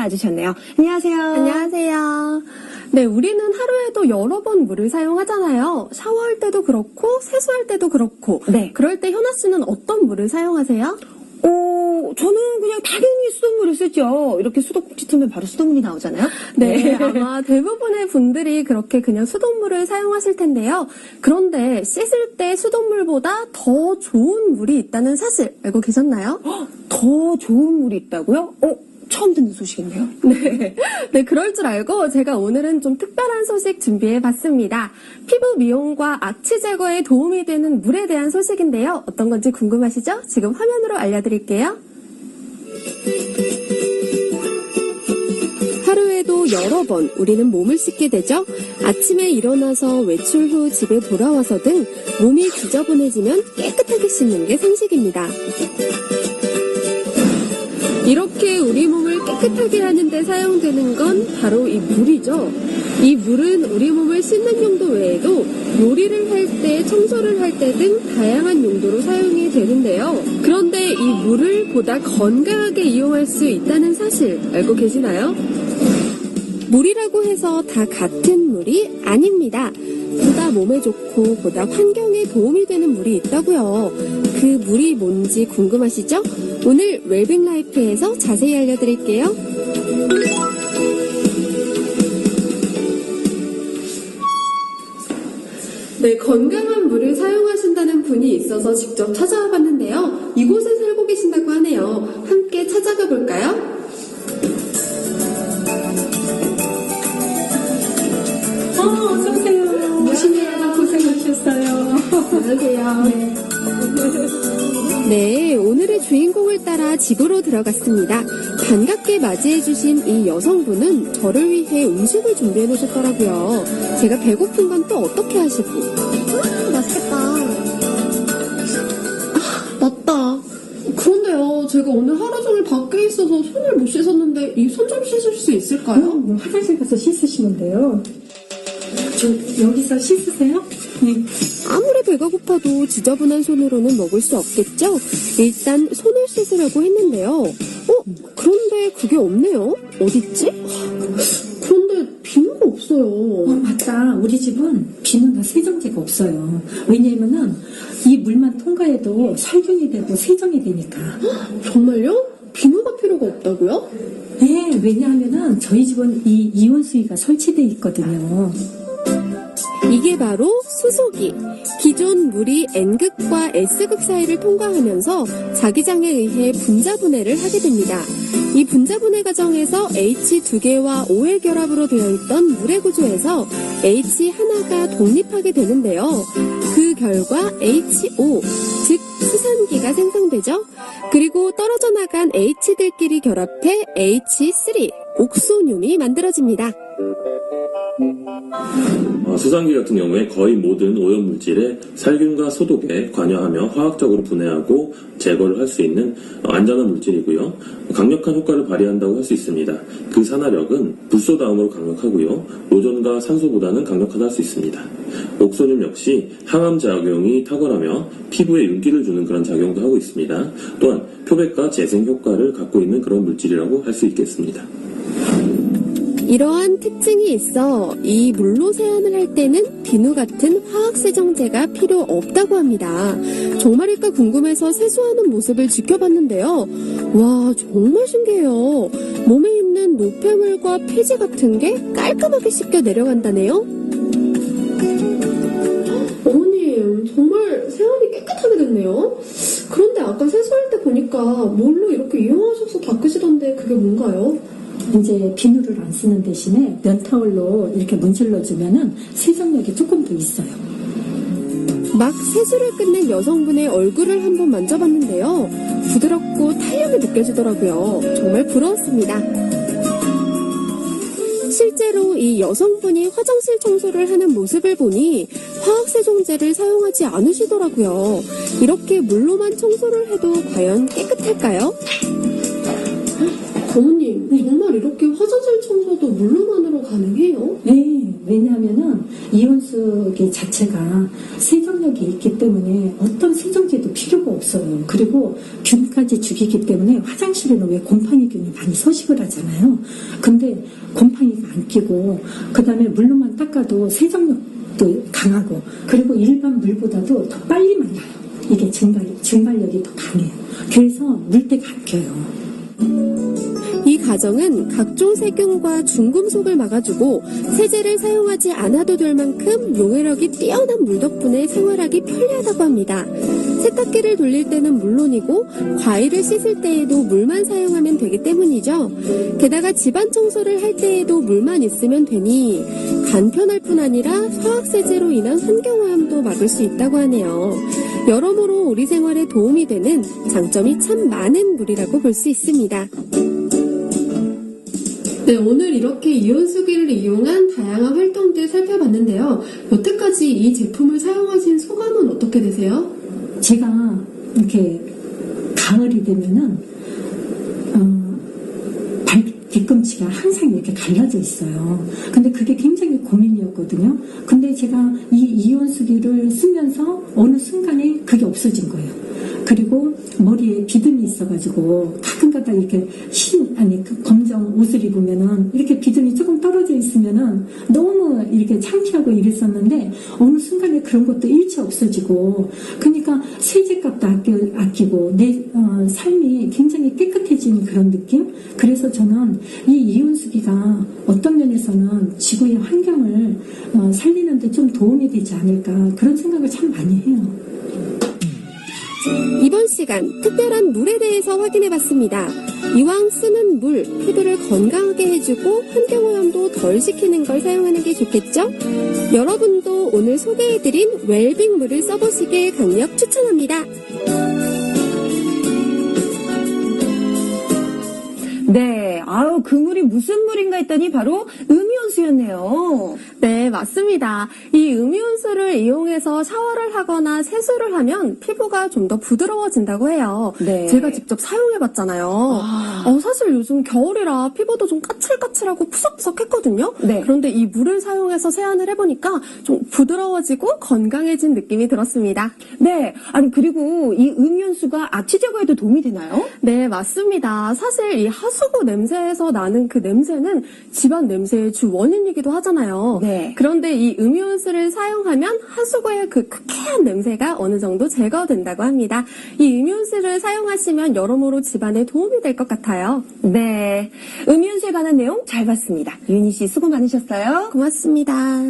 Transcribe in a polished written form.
나와주셨네요. 안녕하세요. 안녕하세요. 네, 우리는 하루에도 여러 번 물을 사용하잖아요. 샤워할 때도 그렇고 세수할 때도 그렇고. 네. 그럴 때 현아 씨는 어떤 물을 사용하세요? 저는 그냥 당연히 수돗물을 쓰죠. 이렇게 수도꼭지 틀면 바로 수돗물이 나오잖아요. 네, 아마 대부분의 분들이 그렇게 그냥 수돗물을 사용하실 텐데요. 그런데 씻을 때 수돗물보다 더 좋은 물이 있다는 사실 알고 계셨나요? 더 좋은 물이 있다고요? 처음 듣는 소식인데요. 네, 그럴 줄 알고 제가 오늘은 좀 특별한 소식 준비해봤습니다. 피부 미용과 악취 제거에 도움이 되는 물에 대한 소식인데요. 어떤 건지 궁금하시죠? 지금 화면으로 알려드릴게요. 하루에도 여러 번 우리는 몸을 씻게 되죠. 아침에 일어나서 외출 후 집에 돌아와서 등 몸이 지저분해지면 깨끗하게 씻는 게 상식입니다. 이렇게 우리 몸을 깨끗하게 하는 데 사용되는 건 바로 이 물이죠. 이 물은 우리 몸을 씻는 용도 외에도 요리를 할 때, 청소를 할 때 등 다양한 용도로 사용이 되는데요. 그런데 이 물을 보다 건강하게 이용할 수 있다는 사실 알고 계시나요? 물이라고 해서 다 같은 물이 아닙니다. 보다 몸에 좋고 보다 환경에 도움이 되는 물이 있다고요. 그 물이 뭔지 궁금하시죠? 오늘 웰빙 라이프에서 자세히 알려드릴게요. 네, 건강한 물을 사용하신다는 분이 있어서 직접 찾아와 봤는데요. 이곳에 살고 계신다고 하네요. 함께 찾아가 볼까요? 어서오세요. 오시느라 고생하셨어요. 안녕하세요. 네, 오늘의 주인공을 따라 집으로 들어갔습니다. 반갑게 맞이해주신 이 여성분은 저를 위해 음식을 준비해놓으셨더라고요. 제가 배고픈 건 또 어떻게 하시고. 맛있겠다. 맞다. 그런데요, 제가 오늘 하루 종일 밖에 있어서 손을 못 씻었는데 이 손 좀 씻을 수 있을까요? 화장실 가서 씻으시면 돼요. 여기서 씻으세요? 네. 아무리 배가 고파도 지저분한 손으로는 먹을 수 없겠죠? 일단 손을 씻으려고 했는데요. 그런데 그게 없네요. 어딨지? 그런데 비누가 없어요. 맞다. 우리 집은 비누나 세정제가 없어요. 왜냐면은 이 물만 통과해도 살균이 되고 세정이 되니까. 정말요? 비누가 필요가 없다고요? 네, 왜냐하면은 저희 집은 이 이온수위가 설치되어 있거든요. 이게 바로 수소기. 기존 물이 N극과 S극 사이를 통과하면서 자기장에 의해 분자분해를 하게 됩니다. 이 분자분해 과정에서 H 2개와 O의 결합으로 되어 있던 물의 구조에서 H 하나가 독립하게 되는데요. 그 결과 HO, 즉 수산기가 생성되죠. 그리고 떨어져 나간 H들끼리 결합해 H3, 옥소뇽이 만들어집니다. 수산기 같은 경우에 거의 모든 오염물질에 살균과 소독에 관여하며 화학적으로 분해하고 제거를 할 수 있는 안전한 물질이고요. 강력한 효과를 발휘한다고 할 수 있습니다. 그 산화력은 불소다음으로 강력하고요. 오존과 산소보다는 강력하다 할 수 있습니다. 옥소뇽 역시 항암 작용이 탁월하며 피부에 윤기를 주는 그런 작용도 하고 있습니다. 또한 표백과 재생 효과를 갖고 있는 그런 물질이라고 할 수 있겠습니다. 이러한 특징이 있어 이 물로 세안을 할 때는 비누 같은 화학세정제가 필요 없다고 합니다. 정말일까 궁금해서 세수하는 모습을 지켜봤는데요. 와, 정말 신기해요. 몸에 있는 노폐물과 피지 같은 게 깔끔하게 씻겨 내려간다네요. 어머님, 정말 세안이 깨끗하게 됐네요. 그런데 아까 세수할 때 보니까 물로 이렇게 이용하셔서 닦으시던데 그게 뭔가요? 이제 비누를 안 쓰는 대신에 면타올로 이렇게 문질러주면은 세정력이 조금 더 있어요. 막 세수를 끝낸 여성분의 얼굴을 한번 만져봤는데요. 부드럽고 탄력이 느껴지더라고요. 정말 부러웠습니다. 실제로 이 여성분이 화장실 청소를 하는 모습을 보니 화학세정제를 사용하지 않으시더라고요. 이렇게 물로만 청소를 해도 과연 깨끗할까요? 어머님, 정말 이렇게 화장실 청소 물로도 물로만으로 가능해요? 네, 왜냐하면은 이온수기 자체가 세정력이 있기 때문에 어떤 세정제도 필요가 없어요. 그리고 균까지 죽이기 때문에 화장실에는 왜 곰팡이균이 많이 서식을 하잖아요. 근데 곰팡이가 안 끼고 그 다음에 물로만 닦아도 세정력도 강하고 그리고 일반 물보다도 더 빨리 말라요. 이게 증발력이 더 강해요. 그래서 물때가 안 껴요. 이 가정은 각종 세균과 중금속을 막아주고 세제를 사용하지 않아도 될 만큼 용해력이 뛰어난 물 덕분에 생활하기 편리하다고 합니다. 세탁기를 돌릴 때는 물론이고 과일을 씻을 때에도 물만 사용하면 되기 때문이죠. 게다가 집안 청소를 할 때에도 물만 있으면 되니 간편할 뿐 아니라 화학세제로 인한 환경오염도 막을 수 있다고 하네요. 여러모로 우리 생활에 도움이 되는 장점이 참 많은 물이라고 볼 수 있습니다. 네, 오늘 이렇게 이온수기를 이용한 다양한 활동들 살펴봤는데요. 여태까지 이 제품을 사용하신 소감은 어떻게 되세요? 제가 이렇게 가을이 되면은 뒤꿈치가 항상 이렇게 갈라져 있어요. 근데 그게 굉장히 고민이었거든요. 근데 제가 이 이온수기를 쓰면서 어느 순간에 그게 없어진 거예요. 그리고 머리에 비듬이 있어가지고 가끔가다 이렇게 검정 옷을 입으면은 이렇게 비듬이 조금 떨어져 있으면은 너무 이렇게 창피하고 이랬었는데 어느 순간에 그런 것도 일체 없어지고 그러니까 세제값도 아끼고 내 삶이 굉장히 깨끗해진 그런 느낌? 그래서 저는 이 이온수기가 어떤 면에서는 지구의 환경을 살리는데 좀 도움이 되지 않을까 그런 생각을 참 많이 해요. 이번 시간 특별한 물에 대해서 확인해봤습니다. 이왕 쓰는 물, 피부를 건강하게 해주고 환경오염도 덜 시키는 걸 사용하는 게 좋겠죠? 여러분도 오늘 소개해드린 웰빙 물을 써보시길 강력 추천합니다. 네, 아유, 그 물이 무슨 물인가 했더니 바로 음이온수였네요. 네, 맞습니다. 이 음이온수를 이용해서 샤워를 하거나 세수를 하면 피부가 좀 더 부드러워진다고 해요. 네. 제가 직접 사용해봤잖아요. 사실 요즘 겨울이라 피부도 좀 까칠까칠하고 푸석푸석했거든요. 네. 그런데 이 물을 사용해서 세안을 해보니까 좀 부드러워지고 건강해진 느낌이 들었습니다. 네, 아니, 그리고 이 음이온수가 악취 제거에도 도움이 되나요? 네, 맞습니다. 사실 이 하수구 냄새에서 나는 그 냄새는 집안 냄새의 주 원인이기도 하잖아요. 네. 그런데 이 음이온수를 사용하면 하수구의 그 쾌쾌한 냄새가 어느 정도 제거된다고 합니다. 이 음이온수를 사용하시면 여러모로 집안에 도움이 될 것 같아요. 네, 음이온수에 관한 내용 잘 봤습니다. 윤희 씨 수고 많으셨어요. 고맙습니다.